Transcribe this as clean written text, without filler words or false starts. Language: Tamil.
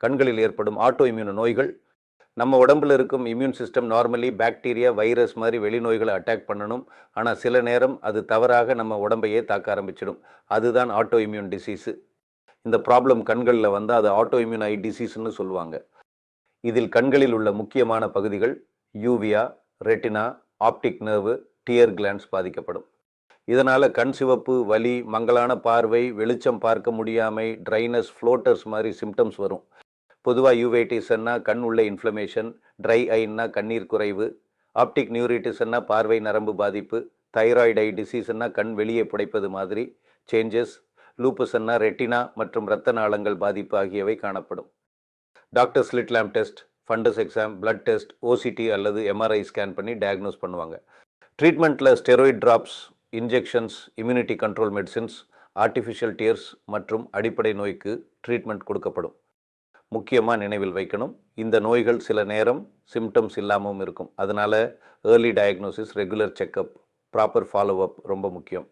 கண்களில் ஏற்படும் ஆட்டோ இம்யூன் நோய்கள். நம்ம உடம்புல இருக்கும் immune system normally bacteria, virus மாதிரி வெளிநோய்களை அட்டாக் பண்ணணும். ஆனால் சில நேரம் அது தவறாக நம்ம உடம்பையே தாக்க ஆரம்பிச்சிடும். அதுதான் ஆட்டோ இம்யூன் டிசீஸு. இந்த ப்ராப்ளம் கண்களில் வந்தால் அது ஆட்டோ இம்யூன் ஐ டிசீஸ்ன்னு சொல்லுவாங்க. இதில் கண்களில் உள்ள முக்கியமான பகுதிகள் uvea, retina, optic nerve, tear glands பாதிக்கப்படும். இதனால் கண் சிவப்பு, வலி, மங்கலான பார்வை, வெளிச்சம் பார்க்க முடியாமை, ட்ரைனஸ், ஃப்ளோட்டர்ஸ் மாதிரி சிம்டம்ஸ் வரும். பொதுவாக யூவைட்டிஸ்ன்னா கண் உள்ள இன்ஃப்ளமேஷன், ட்ரை ஐன்னா கண்ணீர் குறைவு, ஆப்டிக் நியூரிட்டிஸ்ன்னா பார்வை நரம்பு பாதிப்பு, தைராய்டு ஐ டிசீஸ்ன்னா கண் வெளியே புடைப்பது மாதிரி சேஞ்சஸ், லூப்பஸ்ன்னா ரெட்டினா மற்றும் இரத்த நாளங்கள் பாதிப்பு ஆகியவை காணப்படும். Doctor slit lamp test, fundus exam, blood test, OCT அல்லது எம்ஆர்ஐ ஸ்கேன் பண்ணி டயக்னோஸ் பண்ணுவாங்க. ட்ரீட்மெண்ட்டில் steroid drops, injections, immunity control medicines, artificial tears மற்றும் அடிப்படை நோய்க்கு ட்ரீட்மெண்ட் கொடுக்கப்படும். முக்கியமாக நினைவில் வைக்கணும், இந்த நோய்கள் சில நேரம் சிம்டம்ஸ் இல்லாமல் இருக்கும். அதனால் early diagnosis, regular checkup, proper follow up ரொம்ப முக்கியம்.